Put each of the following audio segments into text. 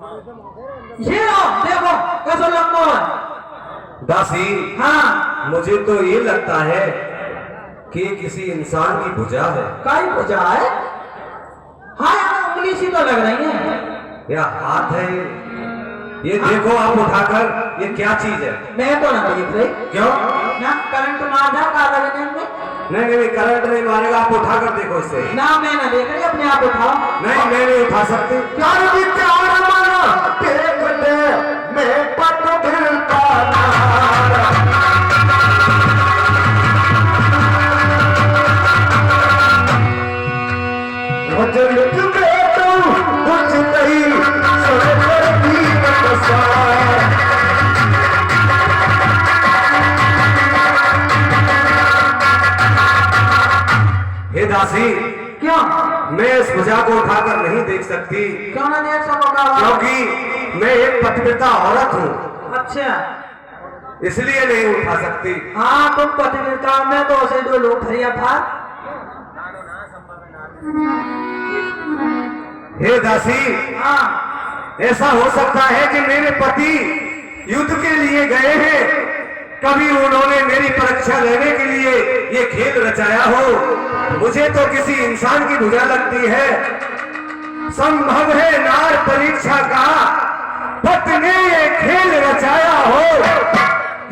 ये लो देखो कैसा लंबा है। दासी हाँ मुझे तो ये लगता है कि किसी इंसान की भुजा है। काई भुजा है? हाँ यार उंगली सी तो लग रही है। या हाथ है ये देखो आप उठाकर, ये क्या चीज है? मैं तो ना देख रही। क्यों? ना करंट मार जा काला लगने में। नहीं करंट नहीं मारेगा, आप उठाकर देखो इसे। ना मैं ना देख रही, अपने आप उठाओ। नहीं मैं नहीं उठा सकती। प्यार भी प्यार माना देख ले मैं पट गिरता वजन में तो कुछ नहीं सरस्वती बसा। हे दासी क्यों? मैं इस भुजा को उठाकर नहीं देख सकती क्यों ना देख सकोगा? क्योंकि मैं एक पतिव्रता औरत हूँ, अच्छा इसलिए नहीं उठा सकती। हाँ तुम पतिव्रता में तो उसे दो लोग भरिया था। हे दासी हाँ ऐसा हो सकता है कि मेरे पति युद्ध के लिए गए हैं, कभी उन्होंने मेरी परीक्षा लेने के लिए ये खेल रचाया हो। मुझे तो किसी इंसान की भुजा लगती है। संभव है नार परीक्षा का पत ने ये खेल रचाया हो,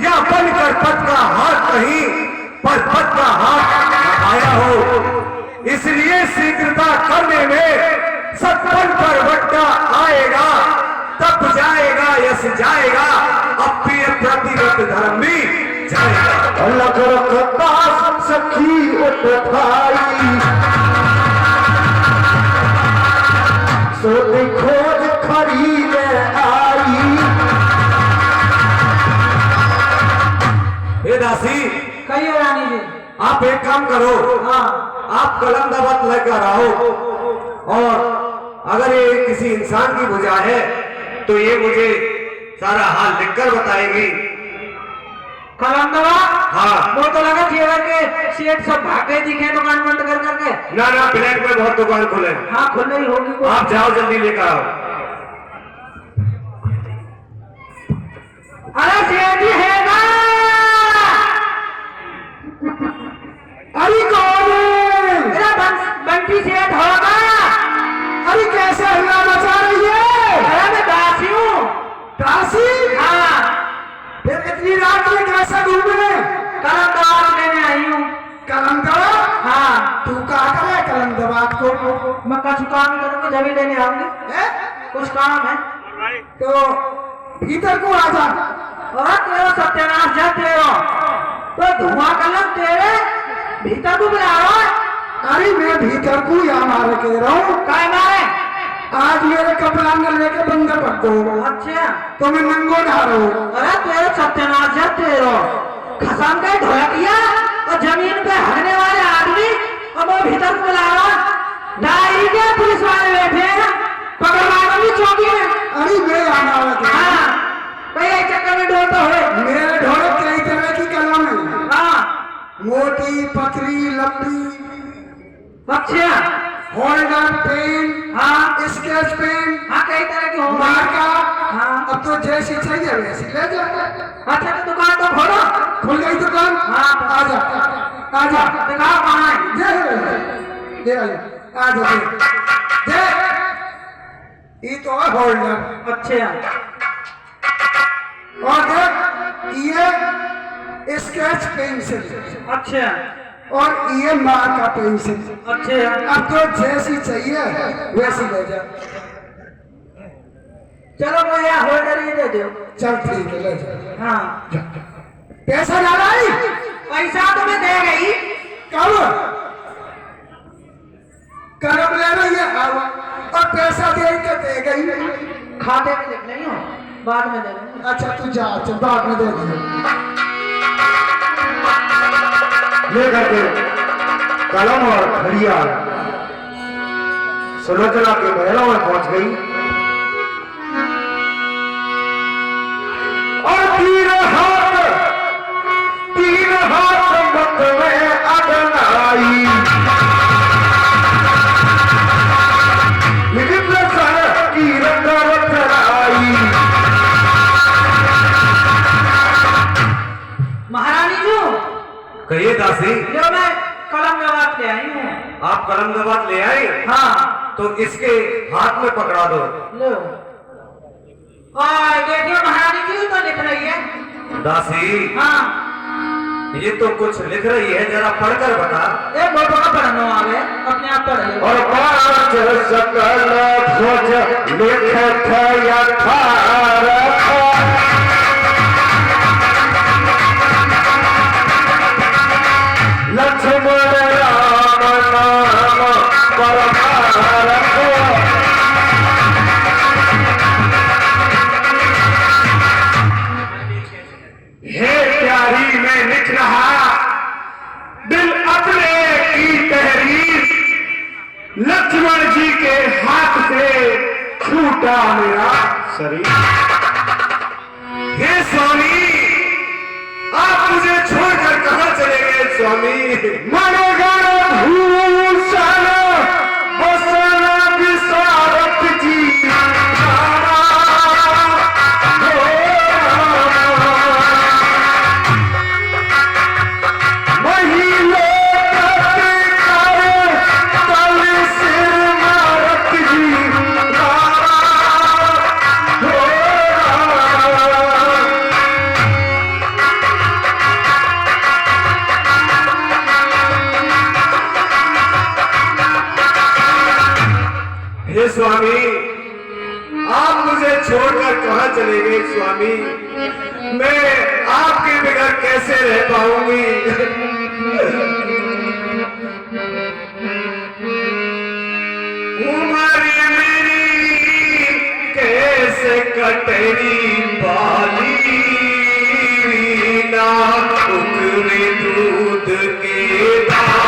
या बनकर पत का हाथ नहीं पर पत का हाथ आया हो। इसलिए शीघ्रता करने में सत्पन पर वट्टा आएगा, तब जाएगा यश जाएगा, अब प्रिय प्रतिव्रत धर्म भी जाएगा। अलग रखता सखी उठाई सोती खोज खरीद आई। हे दासी कहिए रानी जी। आप एक काम करो, हाँ आप कलम दबत लेकर आओ, और अगर ये किसी इंसान की भुजा है तो ये मुझे सारा हाल लिखकर बताएगी। कलम दवा? हाँ वो तो लगा जेवर के सेठ सब भागे दिखे दुकान बंद कर करके। ना ब्लैक में बहुत दुकान खुले। हाँ खुल रही होगी वो। आप जाओ जल्दी लेकर आओ। अरे सेठ जी है ना? अरे कौन है? मेरा बंटी सेठ होगा। अरे कैसे हल्ला मचा रही है? अरे मैं दासी हूँ। दासी? हाँ फिर इतनी रात में कैसे घूम रहे? कलम दवा लेने आई हूँ। कलम दवा? हाँ तू क्या करे कलम दवा को? मैं कुछ काम करूंगी जब ही लेने आऊंगी। कुछ काम है तो भीतर को आ जा। और तेरा सत्यानाश जा तेरा तो धुआं कलम तेरे भीतर को बुला रहा है। अरे मैं भीतर को या मारे के रहा हूँ। काय मारे? आज मेरे कपड़ा अंदर लेके बंदर रख दो। अच्छा तो मैं नंगो नहा रहा हूँ। अरे तेरे सत्यानाश जा तेरा खसाम का ढोला किया और जमीन पे हगने वाले आदमी और वो भीतर को बुला रहा है। डायरी के पुलिस वाले बैठे हैं, पकड़वा भी चौकी में। अरे मैं आना वाला। हाँ कई चक्कर में ढोलता हुए। मेरे ढोले कई तरह की कलम है। हाँ मोटी पतली लंबी। अच्छा होल्डर पेन। हाँ स्केच पेन। हाँ कई तरह की होंगी। मार्का। हाँ अब तो जैसी चाहिए वैसी ले जा। अच्छा तो दुकान तो खोलो। खुल गई दुकान? हाँ आजा आजा। दिखाओ कहाँ है? दे आजा दे। ये तो है होल्डर। अच्छा और देख ये स्केच पेंसिल। अच्छा और ये मार्का पेंसिल। अच्छा अब तो जैसी चाहिए वैसी ले जा। चलो भैया होल्डर ही दे दो। चल ठीक है ले जा। हाँ पैसा डाला ही? पैसा तो मैं दे गई। कब? कलम ले रही है और पैसा दे के दे गई। खाते में लिख नहीं हो, बाद में दे देंगे। अच्छा तू जा, चल बाद में दे दियो। ले करके कलम और घड़ियाल सुलोचना के महलों में पहुंच गई और तीन हाथ मत में अगन आई। विभिन्न सर की रंग महारानी जो कहिए दासी। जो मैं कलम गवात ले आई हूँ। आप कलम दबात ले आए? हाँ तो इसके हाथ में पकड़ा दो। लो और देखिए महारानी जी तो लिख रही है। दासी हाँ ये तो कुछ लिख रही है, जरा पढ़कर बता। एक बहुत बड़ा पढ़नो आ गए, अपने आप पढ़ ले। और पांच सकल ध्वज लिखत यथारथ लक्ष्मण राम नाम परमारथ। हे प्यारी मैं लिख रहा, दिल अपने की तहरीर, लक्ष्मण जी के हाथ से छूटा मेरा शरीर। हे स्वामी आप मुझे छोड़कर कहां चले गए स्वामी? मनगण भूषण बसन विशारद जी रामा हो वही लोकत करे तल सिर मारत जी रामा हो। हे स्वामी आप मुझे छोड़कर कहां चले गए स्वामी? मैं आपके बगैर कैसे रह पाऊंगी? उम्र मेरी कैसे कटेगी बाली, ना उतरे दूध के दाग।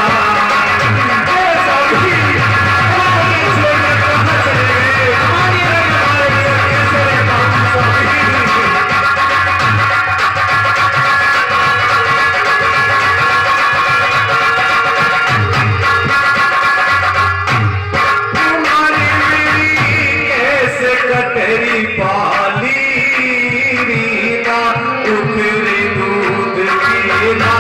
तेरी पाली रीना उखरे दूध के ना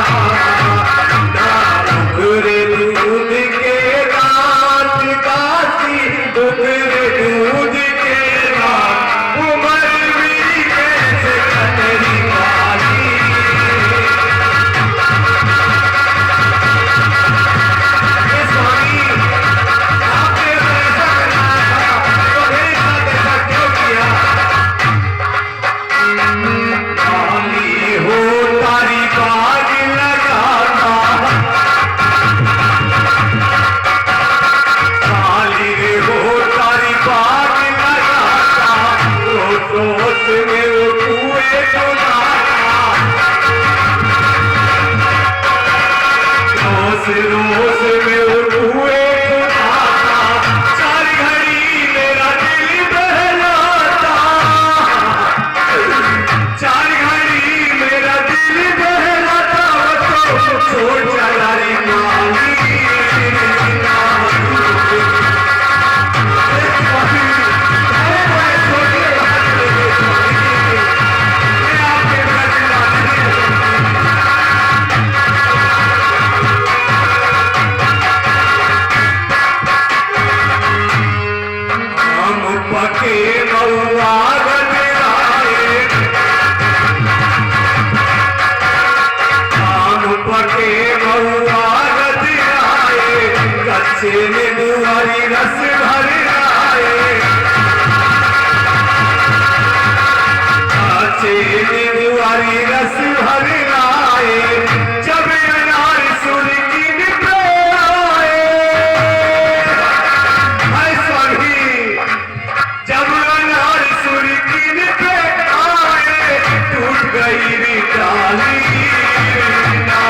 उखरे दूध के रात काशी उखरे दूध के रात उमर मेरी कैसे तेरी पाली। स्वामी आपने ऐसा करना था तो मेरे साथ ऐसा क्यों किया? काली हो तारी बाग लगाता, काली हो तारी बाग लगाता, रोज में वो कुएं डुलाता, रोज में वो कुएं डुलाता, चार घड़ी मेरा दिल बहलाता, चार घड़ी मेरा दिल बहलाता, तो छोड़ चलारी माली। हम पके मऊआ गजराए, हम पके मऊआ गजराए, कच्चे नींबुआरी रस भर आए, कच्चे नींबुआरी रस भर आए, जब अनार सुर्खी निकल आए। हाय स्वामी जब अनार सुर्खी निकल आए, टूट गई री डाली ना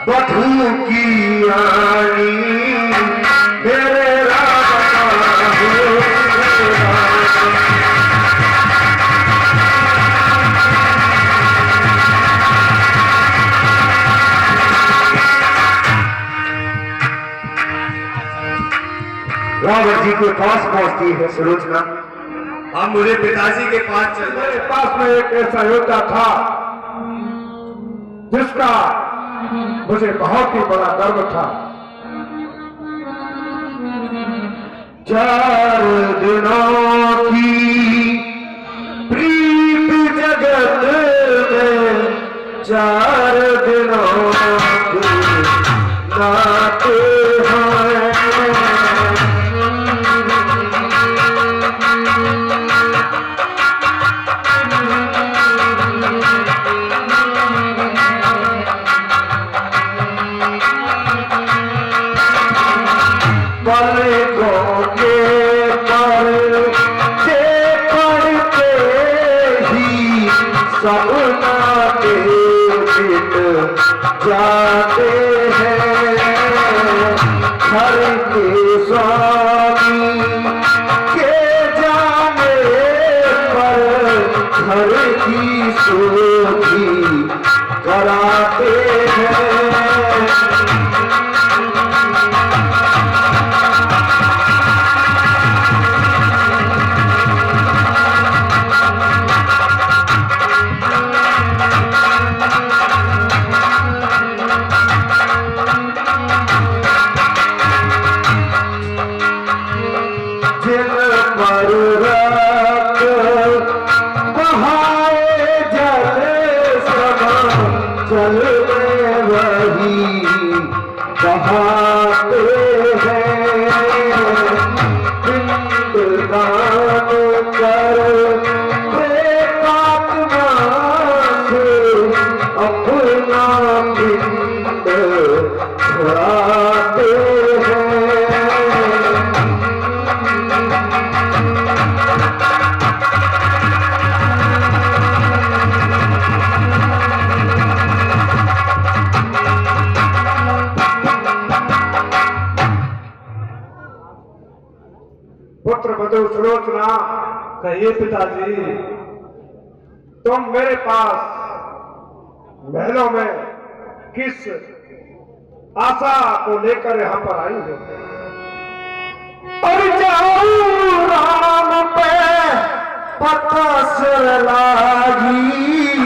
बधू की आनी मेरे राम हो। रावण जी के पास पहुंचती है सुलोचना। हम मुझे पिताजी के पास चल मेरे पास में एक ऐसा योद्धा था जिसका मुझे बहुत ही बड़ा गर्व था। 4 दिनों की प्रीत जगत में 4 दिनों के नाते हैं। जाते हैं हर के स्वामी के जाने पर घर की सोची कराते हैं। पुत्र बधू सुलोचना, कहिए पिताजी, तुम मेरे पास महलों में किस आशा को लेकर यहां पर आई हो? और जाऊं राम पे पता से लागी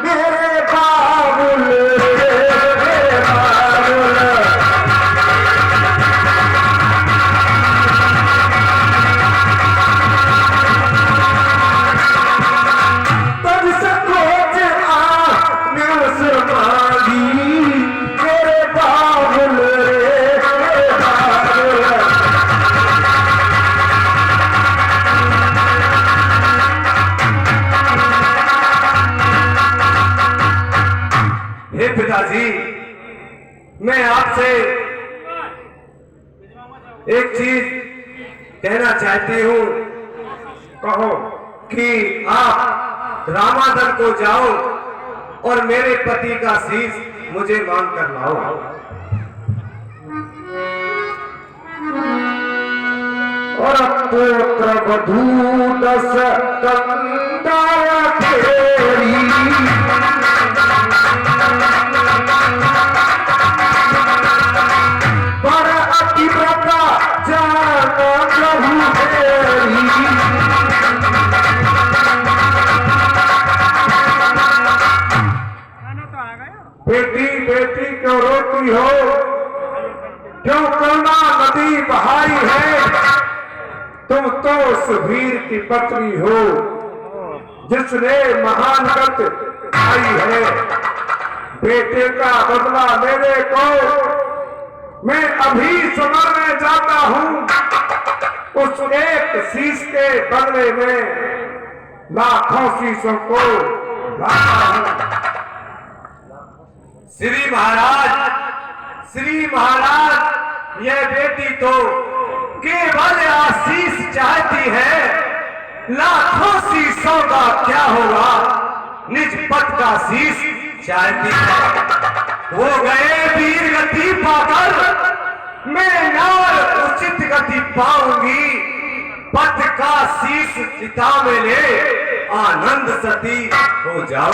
मेरे बाबुल मेरे बाबुल। पिताजी, मैं आपसे एक चीज कहना चाहती हूं। कहो। कि आप रामादल को जाओ और मेरे पति का शीश मुझे मांग कर लाओ। और पुत्र बधू 10 कंधा फेरी पर अतिव्रता जान प्रभु फेरी। बेटी बेटी क्यों रोती हो, क्यों करुणा नदी बहाई है? तुम तो उस वीर की पत्नी हो जिसने महान व्रत आई है। बेटे का बदला लेने को मैं अभी समरने जाता हूं। उस एक शीश के बदले में लाखों शीशों को लाता हूं। श्री महाराज, यह बेटी तो केवल आशीष चाहती है, लाखों शीशों का क्या होगा? निज पद का शीश चाहती है। वो गए वीर गति पाकर, मैं नार उचित गति पाऊंगी। पथ का शीश चिता में ले आनंद सती हो जाओ।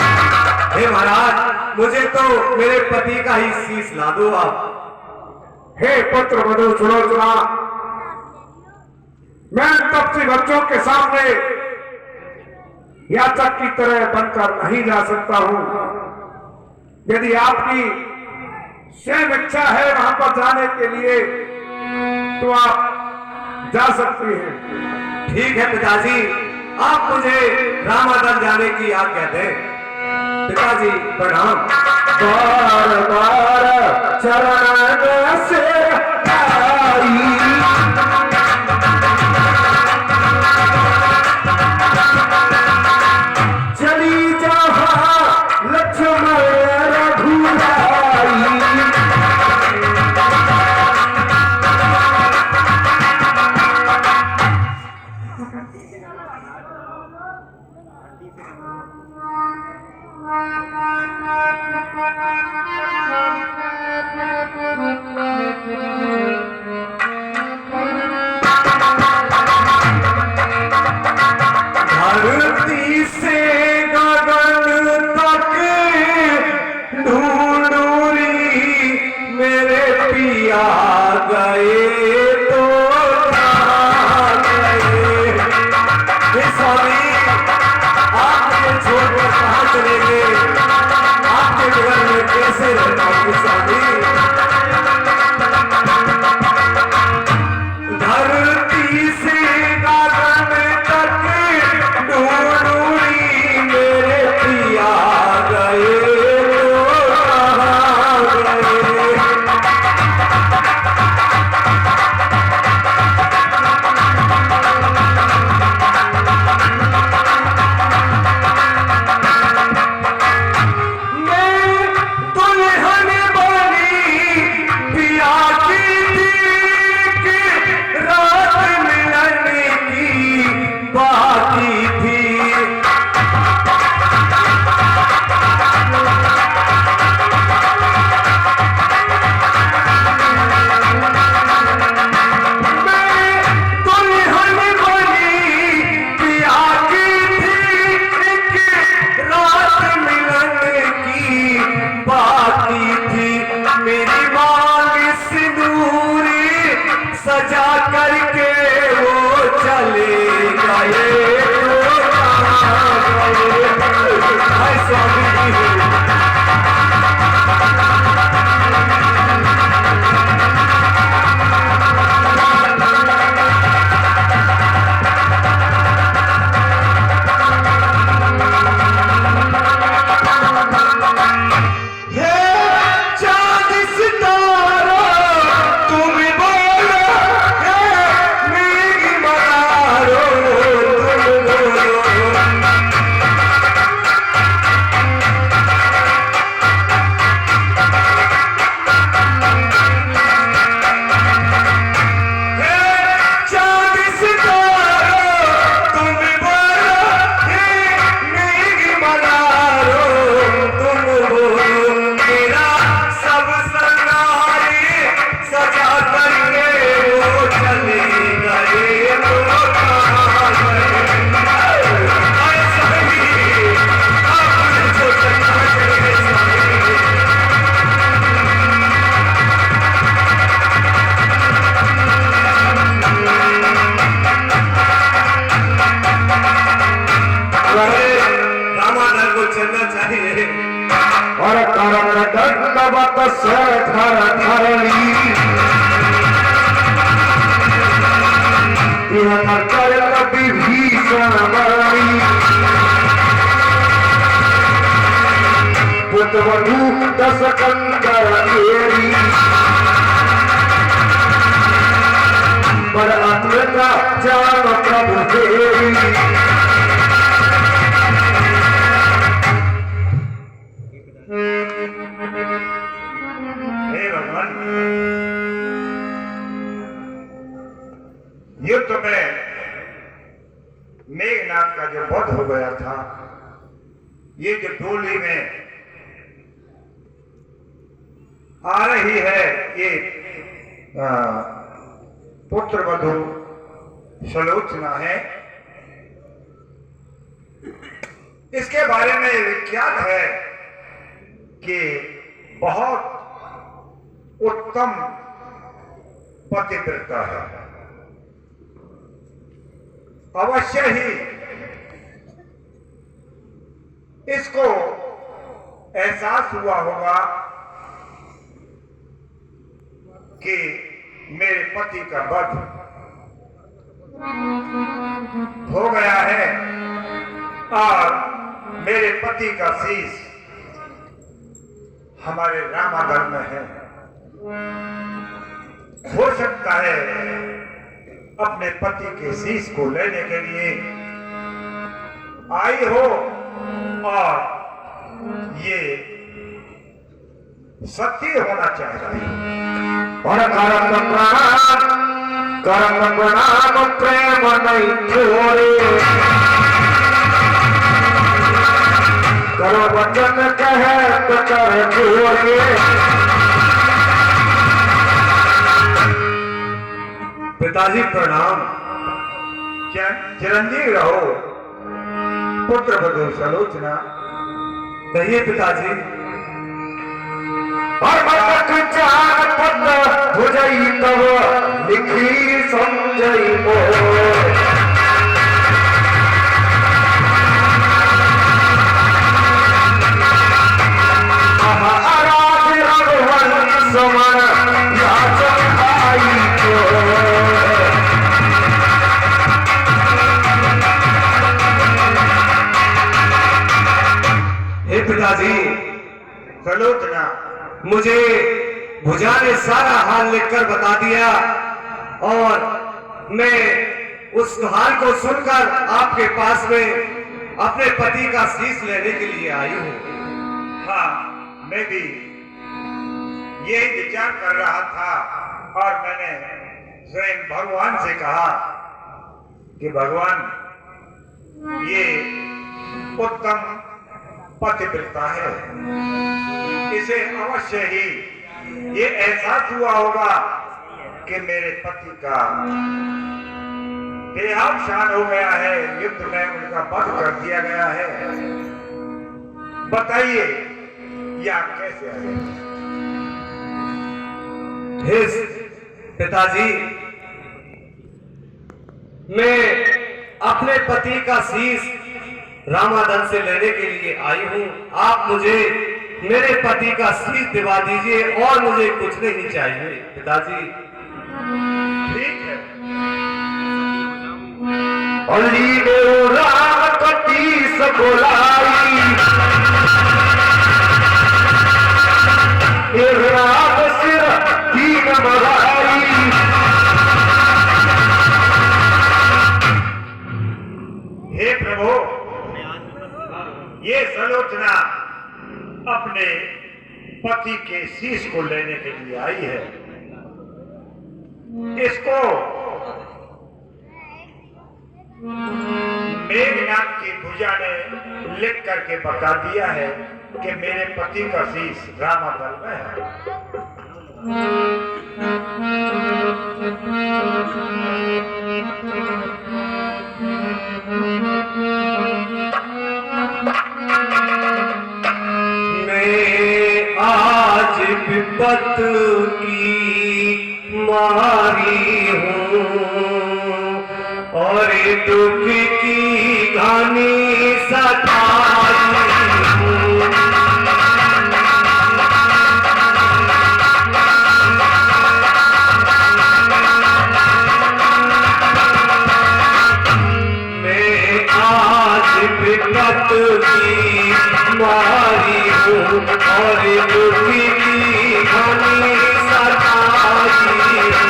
हे महाराज, मुझे तो मेरे पति का ही शीश ला दो आप। हे पुत्र वधु सुलोचना, मैं तपसी बच्चों के सामने याचक की तरह बनकर नहीं जा सकता हूं। यदि आपकी स्वयं इच्छा है वहां पर जाने के लिए तो आप जा सकती हैं। ठीक है पिताजी, आप मुझे रामादल जाने की आज्ञा दें। पिताजी प्रणाम। बार बार चरण से आई, चली जहां लक्ष्मण रघुराई। धरती से गगन तक ढूंढूरी, मेरे पिया गए तो कहाँ गए। हे स्वामी, आप मुझे छोड़कर कहाँ चले गए? आपके बगल में कैसे रह पाऊंगी स्वामी? धरती से गगन तक ढूंढूरी, मेरे पिया गए तो कहाँ गए। मैं दुल्हन बनी पिया की थी कि रात मिलने की बाकी थी। मैं दुल्हन बनी पिया की थी कि रात मिलने की बाकी थी। मेरी मांग सिंदूरी सजा करके वो चले गए तो कहाँ गए। हाय स्वामी, हे चांद सितारा तुम बोलो, हे मेघ मल्हारो तुम बोलो। हे चांद सितारा तुम बोलो, हे मेघ मल्हारो तुम बोलो। मेरा सब संगारे सजा करके वो चले गए तो कहाँ गए। हाय स्वामी, आप मुझे छोड़कर कहाँ चले गए स्वामी? अरे रामाधर को चलना चाहिए। और करण दंडवत से धर धरणी, यह कर विभीषण मरणी। पुत्रवधू दस कंकर केरी, पर अतुलता जान प्रभु तेरी। हे भगवान, युद्ध में मेघनाथ का जो वध हो गया था, ये जो डोली में आ रही है ये पुत्र वधू सलोचना है। इसके बारे में विख्यात है कि बहुत उत्तम पतिव्रता है। अवश्य ही इसको एहसास हुआ होगा कि मेरे पति का वध हो गया है और मेरे पति का शीश हमारे रामागढ़ में है। हो सकता है अपने पति के शीश को लेने के लिए आई हो और ये सत्य होना चाहिए। और करम प्रणाम प्रेम नहीं छोड़े, करो वचन कहे तो कर छोड़े। पिताजी प्रणाम। चिरंजीव रहो पुत्र वधू सलोचना। कहिए पिताजी। और मतक चार पद हो जाई तब लिखी समझई मोर। महाराज रघुवंश समर याचन आई तो। हे पिताजी, सलोचना मुझे भुजा ने सारा हाल लिखकर बता दिया और मैं उस हाल को सुनकर आपके पास में अपने पति का शीश लेने के लिए आई हूँ। हाँ, मैं भी यही विचार कर रहा था और मैंने स्वयं भगवान से कहा कि भगवान, ये उत्तम पतिव्रता है, इसे अवश्य ही ये एहसास हुआ होगा कि मेरे पति का देहावसान हो गया है, युद्ध में उनका वध कर दिया गया है। बताइए या कैसे है? हे पिताजी, मैं अपने पति का शीश रामादन से लेने के लिए आई हूँ। आप मुझे मेरे पति का शीश दिवा दीजिए और मुझे कुछ नहीं चाहिए पिताजी। ठीक है। अली मेरो राम कटी सकोलाई, हे राम सिर दीन मराई। हे प्रभु, ये सलोचना अपने पति के शीश को लेने के लिए आई है। इसको मेघनाथ की भुजा ने लिख करके बता दिया है कि मेरे पति का शीश रामादल में है। मैं आज विपत की मारी हूँ और दुख की घनी सताई हूँ। मैं आज विपत की मारी हूँ और दुख की घनी सताई हूँ।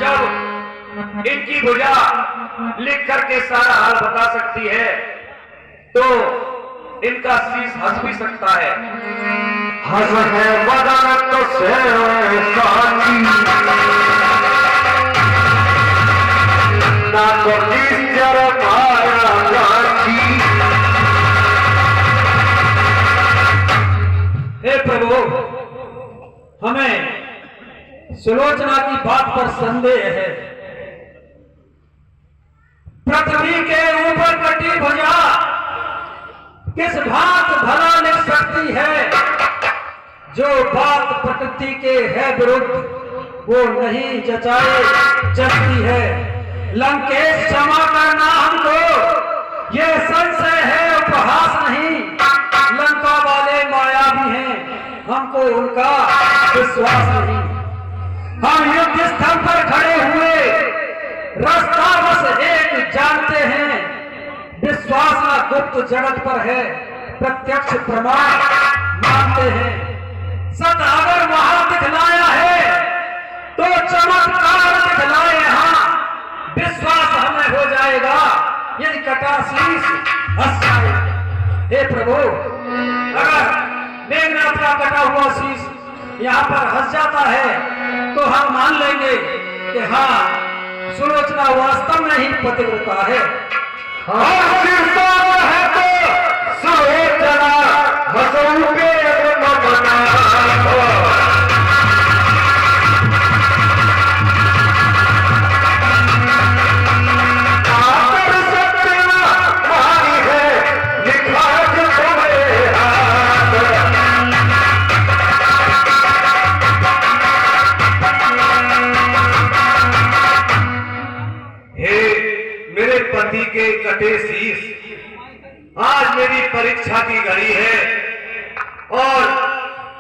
जब इनकी भुजा लिख करके सारा हाल बता सकती है तो इनका शीश हंस भी सकता है। हंस है बदन तो से साची ना तो निश्चर माया गाची। हे प्रभु, हमें सुलोचना की बात पर संदेह है। पृथ्वी के ऊपर कटी भुजा किस बात भला लिख सकती है? जो बात प्रकृति के है विरुद्ध वो नहीं जचाए जचती है। लंकेश क्षमा करना हमको, ये संशय है उपहास नहीं। लंका वाले मायावी हैं, हमको उनका विश्वास नहीं। हम युद्ध स्थल पर खड़े हुए रास्ता बस एक जानते हैं, विश्वास ना गुप्त जगत पर है, प्रत्यक्ष प्रमाण मानते हैं। सत अगर वहां दिखलाया है तो चमत्कार दिखलाए यहाँ, विश्वास हमें हो जाएगा यदि कटा शीश हंस जाए। हे प्रभु, अगर मेघनाथ का कटा हुआ शीश यहाँ पर हंस जाता है तो हम मान लेंगे कि हाँ, सुलोचना वास्तव में ही पतिव्रता है। और शीर्षक है तो सुलोचना हंसों पे मना। पति के कटे शीश, आज मेरी परीक्षा की घड़ी है और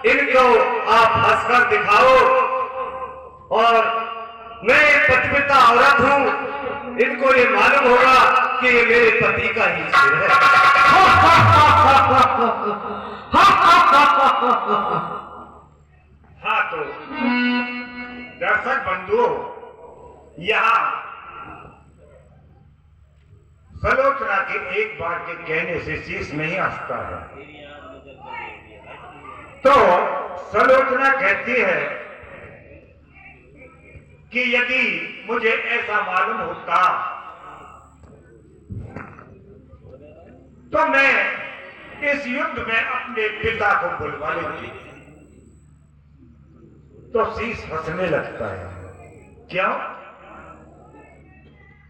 इनको आप हंसकर दिखाओ। और मैं एक पतिव्रता औरत हूं, इनको ये मालूम होगा कि ये मेरे पति का ही सिर है। हाँ तो दर्शक बंधुओं, यहाँ सलोचना के एक बार के कहने से शीश नहीं हंसता है। तो सलोचना कहती है कि यदि मुझे ऐसा मालूम होता तो मैं इस युद्ध में अपने पिता को बुलवा लेती। तो शीश हंसने लगता है। क्यों?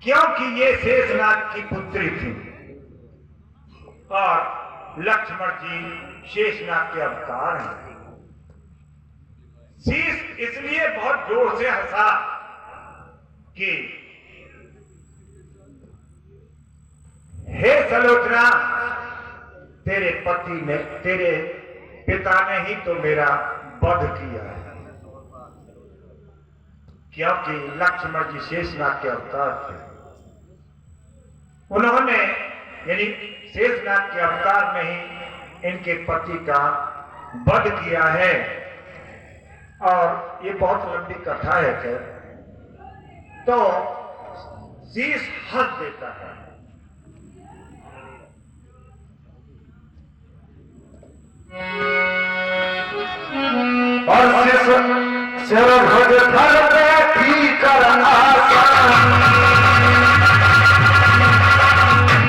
क्योंकि ये शेषनाग की पुत्री थी और लक्ष्मण जी शेषनाग के अवतार हैं। शीश इसलिए बहुत जोर से हंसा कि हे सलोचना, तेरे पति ने, तेरे पिता ने ही तो मेरा वध किया है। क्योंकि लक्ष्मण जी शेषनाग के अवतार थे। उन्होंने यानी शेषनाग के अवतार में ही इनके पति का वध किया है। और ये बहुत लंबी कथा है कि तो शीश हंस देता है। और सिर भज धर बैठी कर आशा,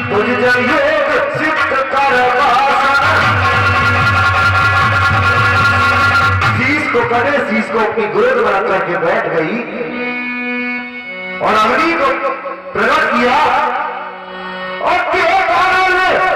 तुझ योग सिद्ध कर वासा। शीश को करे, शीश को अपनी गोद में रख करके बैठ गई और अग्नि को प्रकट किया और के कारण